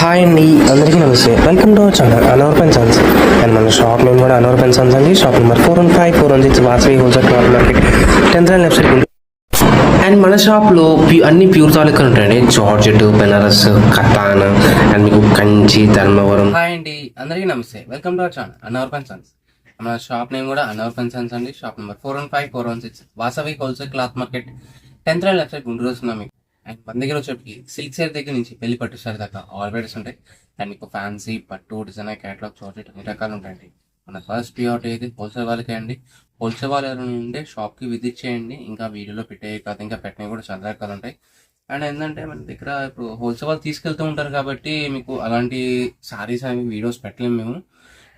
Hi అండి, అందరికీ నమస్తే. Welcome to our channel Anwar pen sons. And మన షాప్ నేమ్ కూడా అనవర్ పెన్ సన్స్ అండి. Shop number 415-416 Vasavi wholesale cloth market 10th line left side. And మన షాప్లో అన్ని ప్యూర్ తాలూకా ఉంటాయండి. జార్జెట్, బెనారస్, కతాన్ అండ్ మీకు కంచి, ధర్మవరం. హాయ్ అండి, అందరికీ నమస్తే. Welcome to our channel Anwar pen sons. మన షాప్ నేమ్ కూడా అనవర్ పెన్ సన్స్ అండి. Shop number 415-416 Vasavi wholesale cloth market 10th line left side Guntur వస్తున్నాం మీకు. అండ్ మన దగ్గర వచ్చేప్పటికి సిల్క్ సేర్ దగ్గర నుంచి పెళ్లి పట్టు సారీ దాకా ఆల్ వెరైటీస్ ఉంటాయి. అండ్ మీకు ఫ్యాన్సీ, పట్టు, డిజైనర్, క్యాటలాగ్, జార్జెట్ అన్ని రకాలు ఉంటాయండి. మన ఫస్ట్ ప్రియారిటీ అయితే హోల్సేల్ వాళ్ళకే అండి. హోల్సేల్ వాళ్ళ నుండి షాప్కి విజిట్ చేయండి. ఇంకా వీడియోలో పెట్టే కాదు, ఇంకా పెట్టినవి కూడా చాలా రకాలు ఉంటాయి. అండ్ ఏంటంటే మన దగ్గర ఇప్పుడు హోల్సేల్ వాళ్ళు తీసుకెళ్తూ ఉంటారు కాబట్టి మీకు అలాంటి సారీస్ అవి వీడియోస్ పెట్టలేము మేము.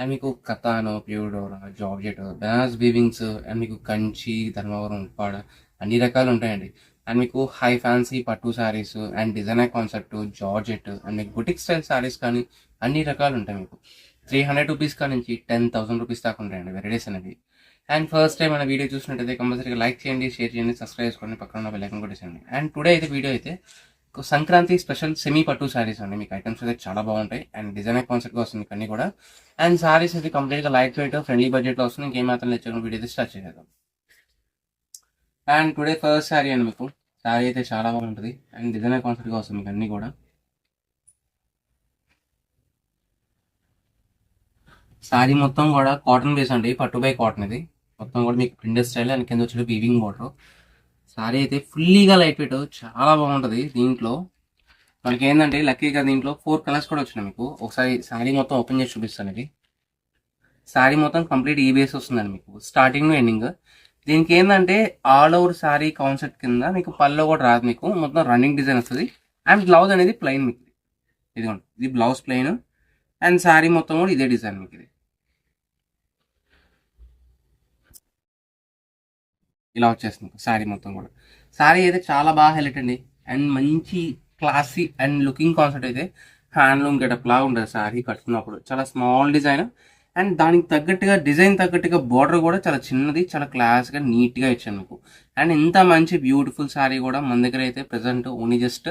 అండ్ మీకు కతాను, ప్యూర్ జార్జెట్, బెనారస్ వీవింగ్స్ అండ్ మీకు కంచి, ధర్మవరం, ఉప్పాడ అన్ని రకాలు ఉంటాయండి. అండ్ మీకు హై ఫ్యాన్సీ పట్టు saris and designer concept, georgette and మీకు బుటిక్ స్టైల్ శారీస్ కానీ అన్ని రకాలు ఉంటాయి. మీకు 300 రూపీస్ కా నుంచి 10,000 రూపీస్ దాకా ఉంటాయండి వెరైటీస్ అనేవి. అండ్ ఫస్ట్ టైం మన వీడియో చూసినట్టయితే కంపల్సరీగా లైక్ చేయండి, షేర్ చేయండి, సబ్స్క్రైబ్ చేసుకోండి, పక్కన ఉన్న బెల్ ఐకాన్ కూడా చేయండి. అండ్ టుడే అయితే వీడియో అయితే సంక్రాంతి స్పెషల్ సెమీ పట్టు శారీస్ అండి. మీకు ఐటమ్స్ అయితే చాలా బాగుంటాయి అండ్ డిజైనర్ కాన్సెప్ట్గా వస్తుంది అన్ని కూడా. అండ్ శారీస్ అయితే కంప్లీట్గా లైట్ వెయిట్, ఫ్రెండ్లీ బడ్జెట్లో వస్తుంది. ఇంకేం మాత్రం తెచ్చాను వీడియో అయితే స్టార్ట్ చేసేద్దాం. అండ్ టుడే ఫస్ట్ శారీ అండి. మీకు శారీ అయితే చాలా బాగుంటుంది అండ్ డిజైనర్ కాన్సెప్ట్గా వస్తుంది మీకు అన్ని కూడా. శారీ మొత్తం కూడా కాటన్ బేస్ అండి, పట్టు బై కాటన్. ఇది మొత్తం కూడా మీకు ప్రింటెడ్ స్టైల్ అండ్ కింద వచ్చి వీవింగ్ బార్డర్. శారీ అయితే ఫుల్లీగా లైట్ వెయిట్, చాలా బాగుంటుంది. దీంట్లో మనకి ఏంటంటే లక్కీగా దీంట్లో 4 కలర్స్ కూడా వచ్చినాయి మీకు. ఒకసారి శారీ మొత్తం ఓపెన్ చేసి చూపిస్తాను. ఇది శారీ మొత్తం కంప్లీట్ ఈ బేస్ వస్తుందండి మీకు స్టార్టింగ్ ఎండింగ్. దీనికి ఏంటంటే ఆల్ ఓవర్ శారీ కాన్సెప్ట్ కింద మీకు పళ్ళు కూడా రాదు, మీకు మొత్తం రన్నింగ్ డిజైన్ వస్తుంది. అండ్ బ్లౌజ్ అనేది ప్లెయిన్ మీకు. ఇదిగోండి, ఇది బ్లౌజ్ ప్లెయిన్ అండ్ శారీ మొత్తం కూడా ఇదే డిజైన్ మీకు. ఇది ఇలా వచ్చేస్తుంది శారీ మొత్తం కూడా. శారీ అయితే చాలా బాగా హైలైట్ అండి అండ్ మంచి క్లాసీ అండ్ లుకింగ్ కాన్సెప్ట్ అయితే హ్యాండ్లూమ్ గెటప్ లాగా ఉంటుంది. శారీ కట్టుకున్నప్పుడు చాలా స్మాల్ డిజైన్ అండ్ దానికి తగ్గట్టుగా డిజైన్ తగ్గట్టుగా బార్డర్ కూడా చాలా చిన్నది, చాలా క్లాస్గా నీట్గా ఇచ్చాను మీకు. అండ్ ఇంత మంచి బ్యూటిఫుల్ శారీ కూడా మన దగ్గర అయితే ప్రెసెంట్ ఓన్లీ జస్ట్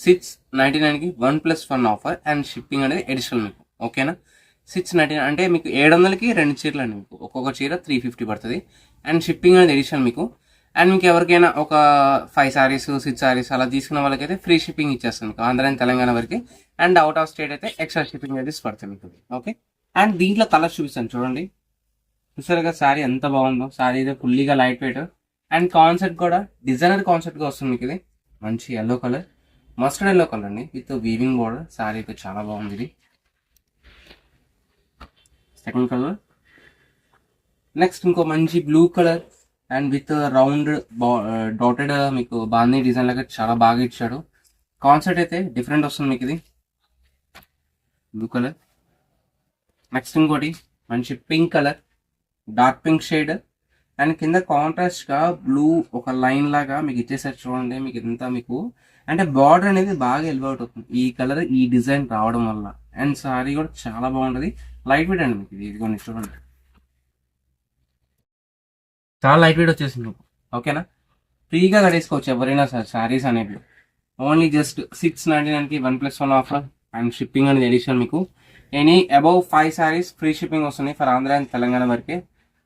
699కి 1+1 ఆఫర్ అండ్ షిప్పింగ్ అనేది అడిషనల్ మీకు. ఓకేనా, 699 అంటే మీకు 700కి 2 చీరలు అండి. మీకు ఒక్కొక్క చీర 350 పడుతుంది అండ్ షిప్పింగ్ అనేది అడిషనల్ మీకు. అండ్ మీకు ఎవరికైనా ఒక 5 సారీస్ 6 సారీస్ అలా తీసుకున్న వాళ్ళకైతే ఫ్రీ షిప్పింగ్ ఇచ్చేస్తాను మీకు ఆంధ్ర అండ్ తెలంగాణ వరకు. అండ్ అవుట్ ఆఫ్ స్టేట్ అయితే ఎక్స్ట్రా షిప్పింగ్ అయితే పడుతుంది మీకు. ఓకే, అండ్ దీంట్లో కలర్స్ చూపిస్తాను చూడండి. చూసారుగా శారీ ఎంత బాగుందో. శారీ అయితే ఫుల్లీగా లైట్ వెయిట్ అండ్ కాన్సెప్ట్ కూడా డిజైనర్ కాన్సెప్ట్గా వస్తుంది మీకు. ఇది మంచి yellow colour, mustard yellow colour అండి విత్ వీవింగ్ బోర్డర్. శారీ అయితే చాలా బాగుంది. ఇది సెకండ్ కలర్. నెక్స్ట్ ఇంకో మంచి blue colour and with round dotted మీకు బాందీ డిజైన్ లాగా చాలా బాగా ఇచ్చాడు. కాన్సెప్ట్ అయితే డిఫరెంట్ వస్తుంది మీకు. ఇది బ్లూ కలర్. నెక్స్ట్ ఇంకోటి మంచి pink colour, dark pink shade and కింద కాంట్రాస్ట్ గా బ్లూ ఒక లైన్ లాగా మీకు ఇచ్చేసారు చూడండి. మీకు ఇంత మీకు అంటే బార్డర్ అనేది బాగా ఎలివేట్ అవుతుంది ఈ కలర్, ఈ డిజైన్ రావడం వల్ల. అండ్ సారీ కూడా చాలా బాగుంటుంది, లైట్ వెయిట్ అండి మీకు. ఇది కొన్ని చూడండి, చాలా లైట్ వెయిట్ వచ్చేసింది మీకు. ఓకేనా, ఫ్రీగా కడేసుకోవచ్చు ఎవరైనా సార్ శారీస్ అనేవి. ఓన్లీ జస్ట్ 699కి 1+1 ఆఫర్ అండ్ షిప్పింగ్ అనేది ఎడిషన్ మీకు. Any above 5 saris free shipping వస్తున్నాయి ఫర్ ఆంధ్ర అండ్ తెలంగాణ వరకే.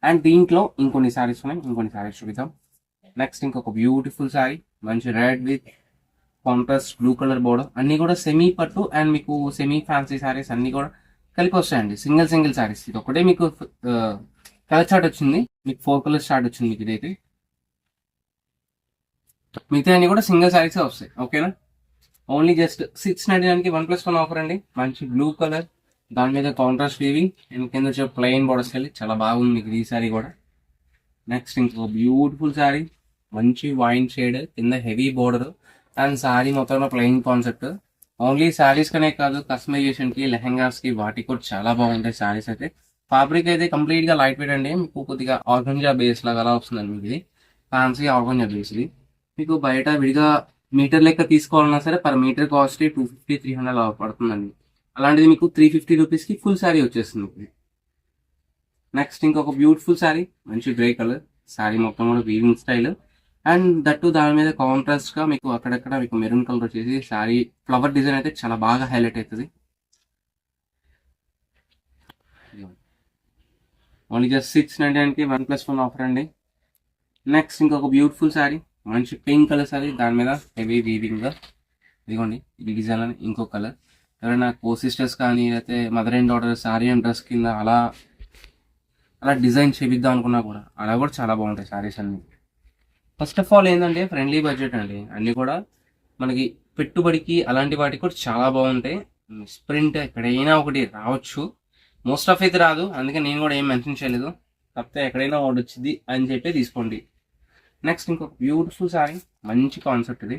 అండ్ దీంట్లో ఇంకొన్ని సారీస్ ఉన్నాయి, ఇంకొన్ని సారీస్ చూపిద్దాం. నెక్స్ట్ ఇంకొక బ్యూటిఫుల్ సారీ, మంచి red with contrast blue colour border. అన్ని కూడా సెమీ పట్టు అండ్ మీకు సెమీ ఫ్యాన్సీ సారీస్ అన్ని కూడా కలిపి వస్తాయండి. సింగిల్ సారీస్. ఇది ఒకటే మీకు కలర్ చార్ట్ వచ్చింది, మీకు 4 కలర్స్ చార్ట్ వచ్చింది మీకు. ఇదైతే మిగతా అన్ని కూడా సింగిల్ సారీసే వస్తాయి. ఓకేనా, ఓన్లీ జస్ట్ 699కి 1+1 ఆఫర్ అండి. మంచి బ్లూ కలర్, దాని మీద కాంట్రాస్ట్ వీవింగ్ అండ్ కింద వచ్చే ప్లెయిన్ బోర్డర్స్ వెళ్ళి చాలా బాగుంది మీకు ఈ సారీ కూడా. నెక్స్ట్ ఇంకో బ్యూటిఫుల్ సారీ, మంచి వైన్ షేడ్, కింద హెవీ బోర్డర్ అండ్ సారీ మొత్తంలో ప్లెయిన్ కాన్సెప్ట్. ఓన్లీ సారీస్ కనే కాదు, కస్టమైజేషన్ కి, లెహెంగాస్ కి, వాటికి కూడా చాలా బాగుంటాయి సారీస్ అయితే. ఫ్యాబ్రిక్ అయితే కంప్లీట్ గా లైట్ వెయిట్ అండి. మీకు కొద్దిగా ఆర్గంజా బేస్ లాగా అలా వస్తుందండి మీకు. ఇది ఫ్యాన్సీ ఆర్గంజా బేస్. ఇది మీకు బయట విడిగా మీటర్ లెక్క తీసుకోవాలన్నా సరే పర్ మీటర్ కాస్ట్ 250-300 అలా పడుతుందండి. అలాంటిది మీకు 350 రూపీస్కి ఫుల్ శారీ వచ్చేస్తుంది. నెక్స్ట్ ఇంకొక బ్యూటిఫుల్ శారీ, మంచి గ్రే కలర్. శారీ మొత్తం కూడా వీవింగ్ స్టైల్ అండ్ దట్టు దాని మీద కాంట్రాస్ట్ గా మీకు అక్కడక్కడ మీకు మెరూన్ కలర్ వచ్చేసి శారీ ఫ్లవర్ డిజైన్ అయితే చాలా బాగా హైలైట్ అవుతుంది. ఓన్లీ జస్ట్ 699కి 1+1 ఆఫర్ అండి. నెక్స్ట్ ఇంకొక బ్యూటిఫుల్ శారీ, మంచి పింక్ కలర్ శారీ, దాని మీద హెవీ వీవింగ్ గా ఇదిగోండి ఈ డిజైన్ అని ఇంకో కలర్. ఎవరైనా కో సిస్టర్స్ కానీ లేకపోతే mother and daughter sari and dress కింద అలా అలా డిజైన్ చేపిద్దాం అనుకున్నా కూడా అలా కూడా చాలా బాగుంటాయి శారీస్ అన్ని. ఫస్ట్ ఆఫ్ ఆల్ ఏంటంటే ఫ్రెండ్లీ బడ్జెట్ అండి, అన్నీ కూడా మనకి పెట్టుబడికి అలాంటి వాటికి కూడా చాలా బాగుంటాయి. స్ప్రింట్ ఎక్కడైనా ఒకటి రావచ్చు, మోస్ట్ ఆఫ్ అయితే రాదు, అందుకే నేను కూడా ఏం మెన్షన్ చేయలేదు. కాకపోతే ఎక్కడైనా ఒకటి వచ్చింది అని చెప్పి తీసుకోండి. నెక్స్ట్ ఇంకొక బ్యూటిఫుల్ శారీ, మంచి కాన్సెప్ట్ ఇది.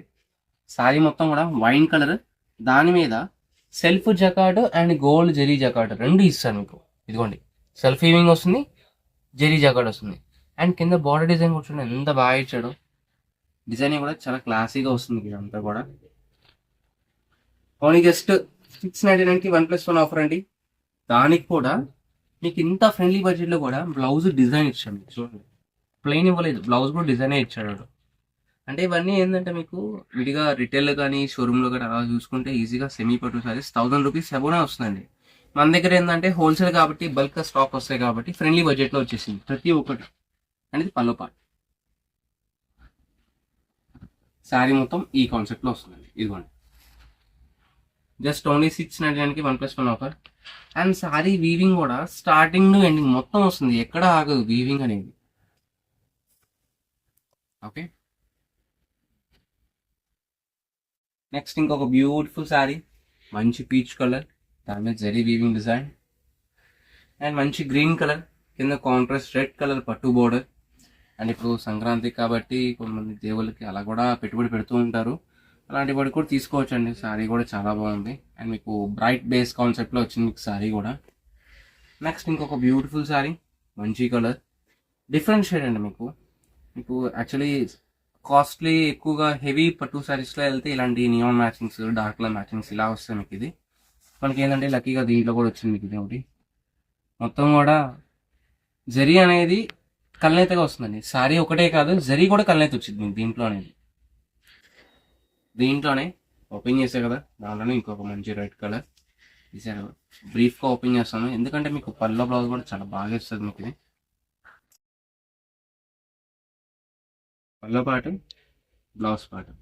శారీ మొత్తం కూడా వైన్ కలర్, దాని మీద self jacquard and gold zari jacquard రెండు ఇస్తాను మీకు. ఇదిగోండి సెల్ఫ్ వీవింగ్ వస్తుంది, జెరీ జకార్డ్ వస్తుంది. అండ్ కింద బార్డర్ డిజైన్ కూడా చూడండి ఎంత బాగా ఇచ్చాడు. డిజైన్ కూడా చాలా క్లాసీగా వస్తుంది ఇదంతా కూడా. ఓన్లీ జస్ట్ 699కి 1+1 ఆఫర్ అండి. దానికి కూడా మీకు ఇంత ఫ్రెండ్లీ బడ్జెట్లో కూడా బ్లౌజ్ డిజైన్ ఇచ్చాడు. చూడండి ప్లెయిన్ ఇవ్వలేదు, బ్లౌజ్ కూడా డిజైనే ఇచ్చాడు. అంటే ఇవన్నీ ఏంటంటే మీకు విడిగా రిటైల్ కానీ షోరూంలో కానీ అలా చూసుకుంటే ఈజీగా సెమీ పట్టు సారీస్ 1000 రూపీస్ అబోనే వస్తుందండి. మన దగ్గర ఏంటంటే హోల్సేల్ కాబట్టి బల్క్ స్టాక్ వస్తాయి కాబట్టి ఫ్రెండ్లీ బడ్జెట్లో వచ్చేసింది ప్రతి ఒక్కటి. అనేది పల్లో పార్ట్. శారీ మొత్తం ఈ కాన్సెప్ట్లో వస్తుందండి. ఇదిగోండి జస్ట్ ఓన్లీ 699కి 1+1 ఆఫర్. అండ్ శారీ వీవింగ్ కూడా స్టార్టింగ్ టు ఎండింగ్ మొత్తం వస్తుంది, ఎక్కడ ఆగదు వీవింగ్ అనేది. ఓకే, నెక్స్ట్ ఇంకొక బ్యూటిఫుల్ శారీ, మంచి పీచ్ కలర్, దాని మీద జరీ వీవింగ్ డిజైన్. అండ్ మంచి గ్రీన్ కలర్, కింద కాంట్రాస్ట్ రెడ్ కలర్ పట్టు బోర్డర్. అండ్ ఇప్పుడు సంక్రాంతి కాబట్టి కొంతమంది దేవుళ్ళకి అలా కూడా పెట్టుబడి పెడుతూ ఉంటారు, అలాంటి వాటి కూడా తీసుకోవచ్చు అండి. శారీ కూడా చాలా బాగుంది. అండ్ మీకు బ్రైట్ బేస్ కాన్సెప్ట్లో వచ్చింది మీకు శారీ కూడా. నెక్స్ట్ ఇంకొక బ్యూటిఫుల్ శారీ, మంచి కలర్, డిఫరెంట్ షేడ్ అండి. మీకు మీకు యాక్చువల్లీ కాస్ట్లీ ఎక్కువగా హెవీ పట్టు శారీస్లో వెళ్తే ఇలాంటి neon matchings, dark colour matchings ఇలా వస్తాయి మీకు. ఇది మనకి ఏంటంటే లక్కీగా దీంట్లో కూడా వచ్చింది మీకు. ఇది ఒకటి మొత్తం కూడా జరీ అనేది కల్నేతగా వస్తుందండి. శారీ ఒకటే కాదు, జరీ కూడా కల్నేత వచ్చింది మీకు దీంట్లో అనేది. దీంట్లోనే ఓపెన్ చేసే కదా, దాంట్లోనే ఇంకొక మంచి రెడ్ కలర్ తీసారు. బ్రీఫ్గా ఓపెన్ చేస్తాను ఎందుకంటే మీకు పల్లో బ్లౌజ్ కూడా చాలా బాగా ఇస్తుంది మీకు. ఇది పల్లో పాటు, బ్లౌజ్ పాటు,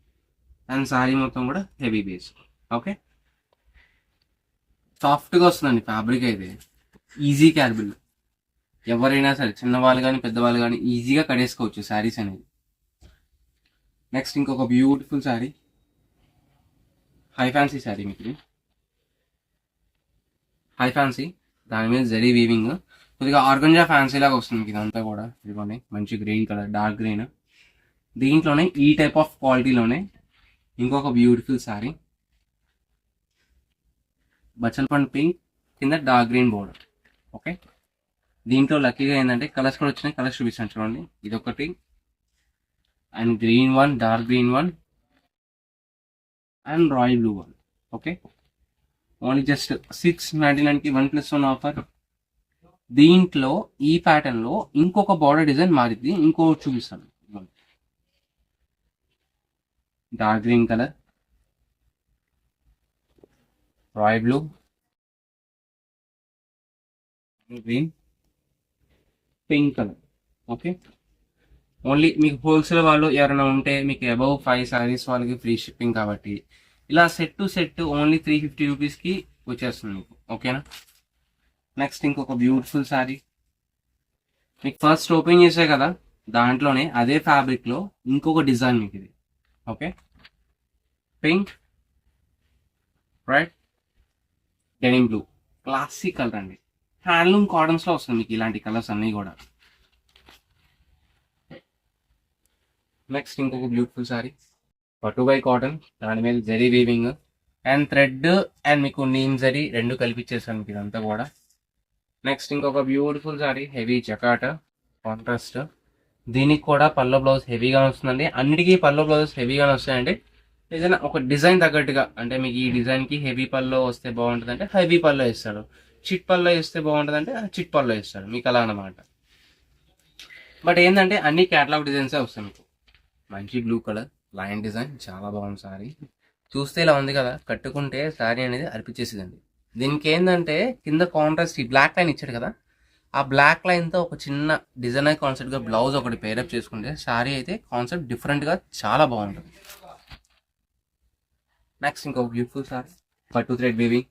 అండ్ శారీ మొత్తం కూడా హెవీ బేస్. ఓకే, సాఫ్ట్గా వస్తుందండి ఫ్యాబ్రిక్ అయితే, ఈజీ క్యారబుల్. ఎవరైనా సరే చిన్నవాళ్ళు కానీ పెద్దవాళ్ళు కానీ ఈజీగా కడేసుకోవచ్చు శారీస్ అనేది. నెక్స్ట్ ఇంకొక beautiful sari, high fancy sari మీకు. హై ఫ్యాన్సీ, దాని మీద జరీ వీవింగ్, కొద్దిగా ఆర్గంజా ఫ్యాన్సీ లాగా వస్తుంది మీకు ఇదంతా కూడా. ఇదిగోండి మంచి గ్రీన్ కలర్, డార్క్ గ్రీన్. దీంట్లోనే ఈ టైప్ ఆఫ్ క్వాలిటీలోనే ఇంకొక బ్యూటిఫుల్ శారీ, బచ్చల్ పండ్ పింక్, కింద డార్క్ గ్రీన్ బోర్డర్. ఓకే, దీంట్లో లక్కీగా ఏంటంటే కలర్స్ కూడా వచ్చినాయి, కలర్స్ చూపిస్తాను చూడండి. ఇదొకటి, and green one, dark green one, and royal blue one. Okay, only just 699కి 1+1 ఆఫర్. దీంట్లో ఈ ప్యాటర్న్ లో ఇంకొక బార్డర్ డిజైన్ మారింది, ఇంకోటి చూపిస్తాను. Dark green colour, royal blue, green, pink colour. Okay, only మీకు హోల్సేల్ వాళ్ళు ఎవరైనా ఉంటే మీకు అబౌవ్ 5 సారీస్ వాళ్ళకి ఫ్రీ షిప్పింగ్ కాబట్టి ఇలా సెట్ టు సెట్ ఓన్లీ 350 రూపీస్కి వచ్చేస్తుంది మీకు. ఓకేనా, నెక్స్ట్ ఇంకొక బ్యూటిఫుల్ శారీ, మీకు ఫస్ట్ ఓపెన్ చేసే కదా దాంట్లోనే అదే ఫ్యాబ్రిక్లో ఇంకొక డిజైన్ మీకు ఇది. Okay, pink, red, denim blue, classic colour అండి. హ్యాండ్లూమ్ కాటన్స్లో వస్తుంది మీకు ఇలాంటి కలర్స్ అన్నీ కూడా. నెక్స్ట్ ఇంకొక బ్యూటిఫుల్ శారీ, పట్టు బై కాటన్, దాని మీద zari weaving and thread and మీకు నీమ్ జరీ రెండు కలిపిచ్చేసాను మీకు ఇదంతా కూడా. నెక్స్ట్ ఇంకొక బ్యూటిఫుల్ శారీ, హెవీ జకాట కాంట్రాస్ట్. దీనికి కూడా పల్లో బ్లౌజ్ హెవీగా వస్తుందండి. అన్నిటికీ పల్లో బ్లౌజెస్ హెవీగానే వస్తాయండి. ఏదైనా ఒక డిజైన్ తగ్గట్టుగా, అంటే మీకు ఈ డిజైన్కి హెవీ పల్లో వస్తే బాగుంటుంది అంటే హెవీ పల్లో ఇస్తాడు, చిట్ పల్లో ఇస్తే బాగుంటుంది అంటే చిట్ పల్లో ఇస్తాడు మీకు అలా అన్నమాట. బట్ ఏంటంటే అన్ని క్యాటలాగ్ డిజైన్సే వస్తాయి మీకు. మంచి బ్లూ కలర్ లైన్ డిజైన్ చాలా బాగుంది సారీ. చూస్తే ఇలా ఉంది కదా, కట్టుకుంటే సారీ అనేది అర్పించేసిందండి. దీనికి ఏంటంటే కింద కాంట్రాస్ట్ ఈ బ్లాక్ లైన్ ఇచ్చాడు కదా, ఆ బ్లాక్ లైన్తో ఒక చిన్న డిజైనర్ కాన్సెప్ట్గా బ్లౌజ్ ఒకటి పేరప్ చేసుకుంటే సారీ అయితే కాన్సెప్ట్ డిఫరెంట్గా చాలా బాగుంటుంది. నెక్స్ట్ ఇంకొక బ్యూటిఫుల్ సారీ పట్టు థ్రెడ్ వీవింగ్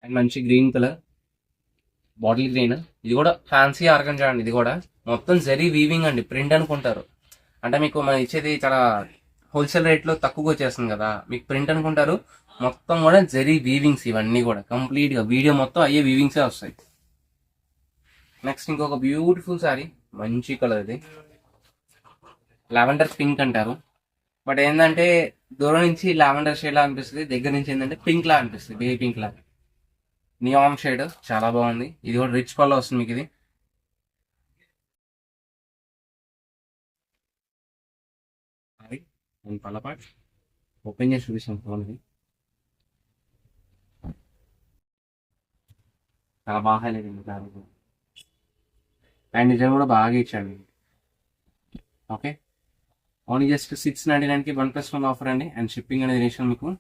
అండ్ మంచి గ్రీన్ కలర్ బాటిల్ గ్రీన్. ఇది కూడా ఫ్యాన్సీ ఆర్గంజా అండి. ఇది కూడా మొత్తం జరీ వీవింగ్ అండి. ప్రింట్ అనుకుంటారు, అంటే మీకు మనం ఇచ్చేది చాలా హోల్సేల్ రేట్లో తక్కువగా వచ్చేస్తుంది కదా, మీకు ప్రింట్ అనుకుంటారు. మొత్తం కూడా జరీ వీవింగ్స్ ఇవన్నీ కూడా కంప్లీట్గా వీడియో మొత్తం అయ్యే వీవింగ్సే వస్తాయి. నెక్స్ట్ ఇంకొక బ్యూటిఫుల్ సారీ మంచి కలర్, ఇది లావెండర్ పింక్ అంటారు. బట్ ఏంటంటే దూరం నుంచి లావెండర్ షేడ్ లా అనిపిస్తుంది, దగ్గర నుంచి ఏంటంటే పింక్ లా అనిపిస్తుంది, బేబీ పింక్ లా. నియాన్ షేడ్ చాలా బాగుంది. ఇది కూడా రిచ్ కలర్ వస్తుంది మీకు. ఇది నేను పల్లపాట్ ఓపెన్ చేసి చూపిస్తాను ఫోన్. ఇది చాలా బాగా హైలైట్ అయింది అండ్ డిజైన్ కూడా బాగా ఇచ్చాడు. ఓకే, ఓన్లీ జస్ట్ 699కి 1+1 ఆఫర్ అండి. అండ్ షిప్పింగ్ అనేది రేషన్ మీకు.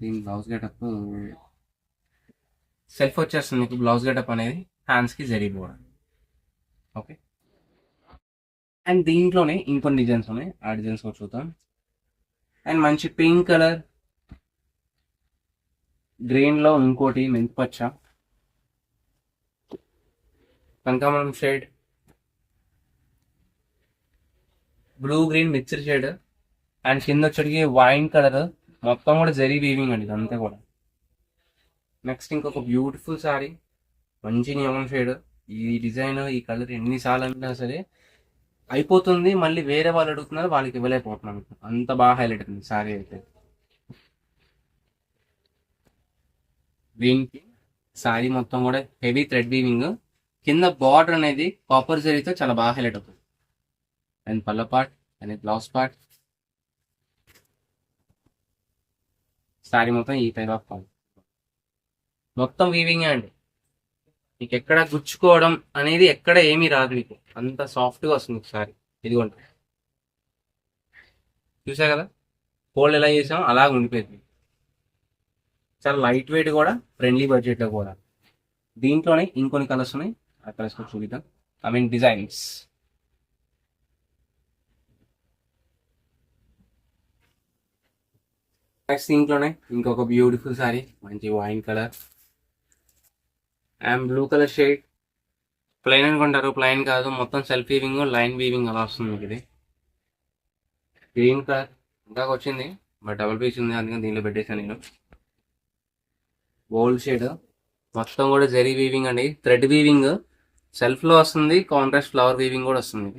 దీని బ్లౌజ్ గెటప్ సెల్ఫ్ వచ్చేస్తుంది మీకు. బ్లౌజ్ గెటప్ అనేది హ్యాండ్స్కి జరీ బోర్డర్. ఓకే, అండ్ దీంట్లోనే ఇంకొన్ని డిజైన్స్ ఉన్నాయి, ఆ డిజైన్స్ కూడా చూద్దాం. అండ్ మంచి పింక్ కలర్, గ్రీన్లో ఇంకోటి మెంతిపచ్చ, కనకాంబరం shade, blue green mixed shade, and కింద వచ్చేటికి వైన్ కలర్. మొత్తం కూడా జరీ వీవింగ్ అండి ఇదంతా కూడా. నెక్స్ట్ ఇంకొక బ్యూటిఫుల్ సారీ మంచి నియాన్ షేడ్. ఈ డిజైన్ ఈ కలర్ ఎన్నిసార్లు అన్నా సరే అయిపోతుంది, మళ్ళీ వేరే వాళ్ళు అడుగుతున్నారు, వాళ్ళకి ఇవ్వలేకపోతున్నాను. అంత బాగా హైలైట్ అవుతుంది సారీ అయితే. దీనికి సారీ మొత్తం కూడా హెవీ థ్రెడ్ వీవింగ్, కింద బార్డర్ అనేది కాపర్ జరీతో చాలా బాగా హైలైట్ అవుతుంది. And pallu part and blouse part sari మొత్తం ఈ టైప్ ఆఫ్ పార్ట్ మొత్తం వీవింగ్ అండి. మీకు ఎక్కడ గుచ్చుకోవడం అనేది ఎక్కడ ఏమీ రాదు, మీకు అంత సాఫ్ట్గా వస్తుంది సారీ. ఇదిగోండి, చూసా కదా ఫోల్డ్ ఎలా చేసామో అలాగ ఉండిపోయింది. చాలా లైట్ వెయిట్ కూడా, ఫ్రెండ్లీ బడ్జెట్లో కూడా. దీంట్లోనే ఇంకొన్ని కలర్స్ ఉన్నాయి, ఆ కలర్స్ కూడా చూద్దాం. I mean designs. నెక్స్ట్ దీంట్లోనే ఇంకొక బ్యూటిఫుల్ సారీ మంచి wine colour and blue colour shade. Plain అనుకుంటారు, ప్లెయిన్ కాదు, మొత్తం సెల్ఫ్ వీవింగ్ లైన్ వీవింగ్ అలా వస్తుంది మీకు. ఇది గ్రీన్ కలర్ ఇంకా వచ్చింది, బట్ డబుల్ పీస్ ఉంది అందుకని దీనిలో పెట్టేసాను నేను. గోల్డ్ షేడ్ మొత్తం కూడా జరీ వీవింగ్ అండి, థ్రెడ్ వీవింగ్ సెల్ఫ్ లో వస్తుంది, కాంట్రాస్ట్ ఫ్లవర్ వీవింగ్ కూడా వస్తుంది.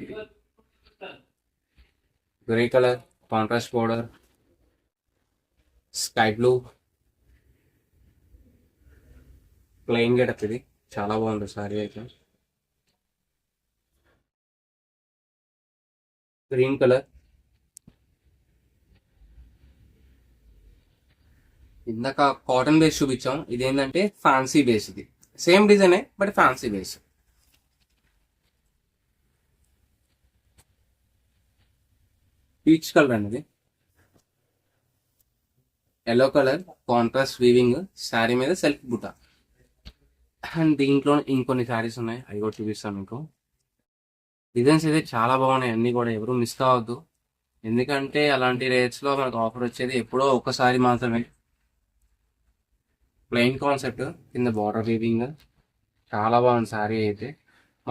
Grey colour contrast border, sky blue plain getup. ఇది చాలా బాగుంది సారీ అయితే. గ్రీన్ కలర్, ఇందాక కాటన్ బేస్ చూపించాం, ఇదేంటంటే ఫ్యాన్సీ బేస్. ఇది సేమ్ డిజైనే but fancy base. Peach colour అండి, ఇది yellow colour contrast weaving, sari మీద సెల్ఫ్ బుట్ట. అండ్ దీంట్లో ఇంకొన్ని శారీస్ ఉన్నాయి, అవి కూడా చూపిస్తాను మీకు. డిజైన్స్ అయితే చాలా బాగున్నాయి, అన్నీ కూడా ఎవరు మిస్ కావద్దు. ఎందుకంటే అలాంటి రేట్స్లో మనకు ఆఫర్ వచ్చేది ఎప్పుడో ఒకసారి మాత్రమే. ప్లెయిన్ కాన్సెప్ట్, కింద బార్డర్ వీవింగ్ చాలా బాగుంది శారీ అయితే.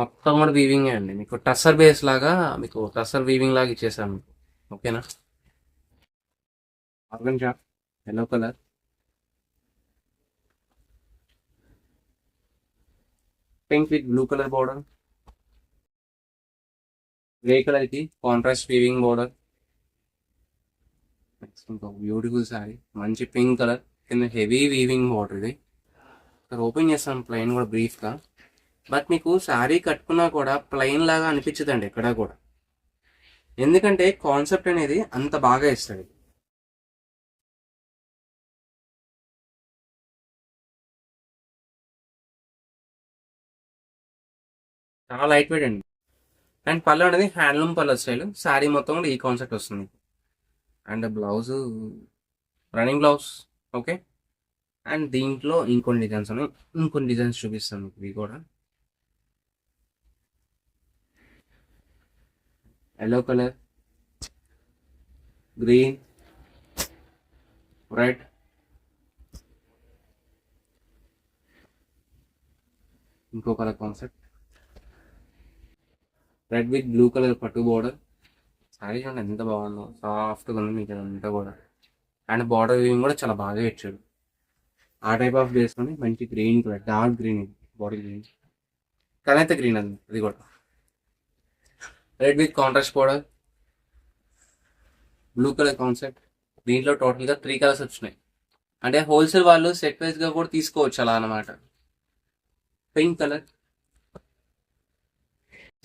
మొత్తం కూడా వీవింగే అండి, మీకు టస్సర్ బేస్ లాగా, మీకు టస్సర్ వీవింగ్ లాగా ఇచ్చేసాను మీకు. ఓకేనా, organza yellow colour, pink with blue colour border, grey colour కి కాంట్రాస్ట్ వీవింగ్ బోర్డర్. నెక్స్ట్ ఇంకో బ్యూటిఫుల్ శారీ మంచి పింక్ కలర్, కింద హెవీ వీవింగ్ బోర్డర్. ఇది ఓపెన్ చేస్తాను ప్లెయిన్ కూడా బ్రీఫ్గా. బట్ మీకు శారీ కట్టుకున్నా కూడా ప్లెయిన్ లాగా అనిపించదండి ఎక్కడా కూడా, ఎందుకంటే కాన్సెప్ట్ అనేది అంత బాగా ఇస్తుంది. చాలా లైట్ వెయిట్ అండి. అండ్ పళ్ళు అనేది హ్యాండ్లూమ్ పళ్ళు స్టైల్. శారీ మొత్తం కూడా ఈ కాన్సెప్ట్ వస్తుంది. And blouse running blouse. Okay. And దీంట్లో ఇంకొన్ని డిజైన్స్ ఉన్నాయి. ఇంకొన్ని డిజైన్స్ చూపిస్తాను మీకు ఇవి కూడా. ఎల్లో కలర్, గ్రీన్, రెడ్, ఇంకో colour concept, red with blue colour పట్టు బోర్డర్. సారీ చూడండి ఎంత బాగుందో, సాఫ్ట్గా ఉంది మీకు అంతా కూడా. అండ్ బార్డర్ వీవింగ్ కూడా చాలా బాగా ఇచ్చాడు. ఆ టైప్ ఆఫ్ వేసుకొని మంచి green colour, dark green, body green, కనైతే గ్రీన్ అది ఇది కూడా. Red with contrast border, blue colour concept. దీంట్లో టోటల్గా 3 కలర్స్ వచ్చినాయి. అంటే హోల్సేల్ వాళ్ళు సెట్ వైజ్గా కూడా తీసుకోవచ్చు అలా అనమాట. Pink colour,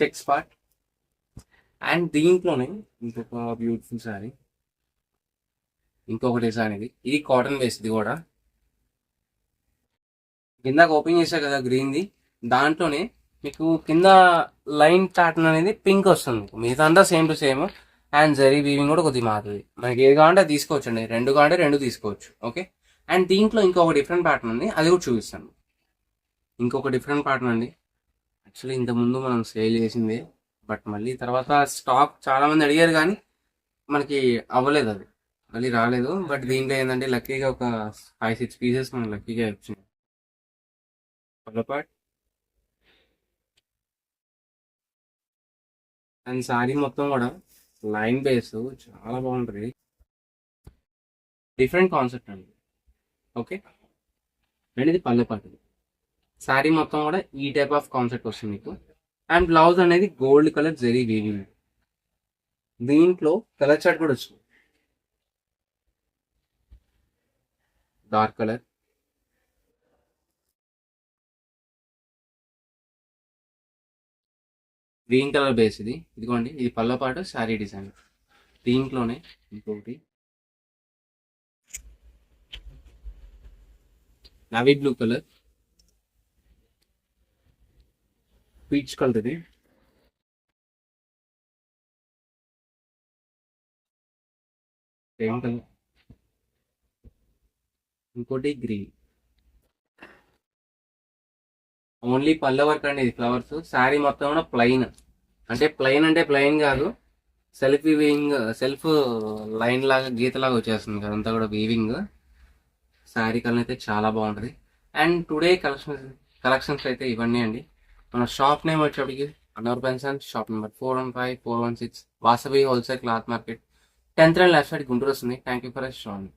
checks part. And దీంట్లోనే ఇంకొక బ్యూటిఫుల్ శారీ, ఇంకొక డిజైన్. ఇది కాటన్ బేస్. ఇది కూడా కిందకి ఓపెన్ చేశారు కదా గ్రీన్ది, దాంట్లోనే మీకు కింద లైన్ ప్యాటర్న్ అనేది పింక్ వస్తుంది. మిగతా అంతా same to same. And zari weaving కూడా కొద్దిగా మారుతుంది. మనకి ఏది కావాలంటే అది తీసుకోవచ్చు అండి. 2 కావాలంటే 2 తీసుకోవచ్చు. ఓకే. అండ్ దీంట్లో ఇంకొక డిఫరెంట్ ప్యాటర్న్ ఉంది, అది కూడా చూపిస్తాను. ఇంకొక డిఫరెంట్ ప్యాటర్న్ అండి. యాక్చువల్లీ ఇంతకుముందు మనం సేల్ చేసింది, బట్ మళ్ళీ తర్వాత స్టాక్ చాలా మంది అడిగారు కానీ మనకి అవ్వలేదు, అది మళ్ళీ రాలేదు. బట్ దీంట్లో ఏంటంటే లక్కీగా ఒక 5-6 పీసెస్ మనకి లక్కీగా వచ్చినాయి. పార్ట్ అండ్ శారీ మొత్తం కూడా లైన్ బేస్ చాలా బాగుంటుంది. డిఫరెంట్ కాన్సెప్ట్ అండి. ఓకే. అండ్ ఇది పళ్ళు పాటు. శారీ మొత్తం కూడా ఈ టైప్ ఆఫ్ కాన్సెప్ట్ వస్తుంది మీకు. అండ్ బ్లౌజ్ అనేది గోల్డ్ కలర్ జరీ వీవింగ్. దీంట్లో కలర్ చార్ట్ కూడా వచ్చింది. Dark colour, green colour base. ఇదిగోండి, ఇది పళ్ళ పాటు శారీ డిజైన్. దీంట్లోనే ఇంకొకటి navy blue colour, peach colour, ఇది సేమ్ కలర్, ఇంకోటి గ్రీన్. ఓన్లీ పళ్ళ వర్క్ అండి ఇది ఫ్లవర్స్. శారీ మొత్తం కూడా ప్లెయిన్. అంటే ప్లెయిన్ కాదు, సెల్ఫ్ వీవింగ్, సెల్ఫ్ లైన్ లాగా గీతలాగా వచ్చేస్తుంది అదంతా కూడా వీవింగ్. శారీ కలర్ అయితే చాలా బాగుంటుంది. అండ్ టుడే కలెక్షన్స్ అయితే ఇవన్నీ అండి. మన షాప్ నేమ్ వచ్చేప్పటికి Annavar pension, shop number 415-416, Vasavi wholesale cloth market, 10th line left side Guntur వస్తుంది. Thank you for sowing.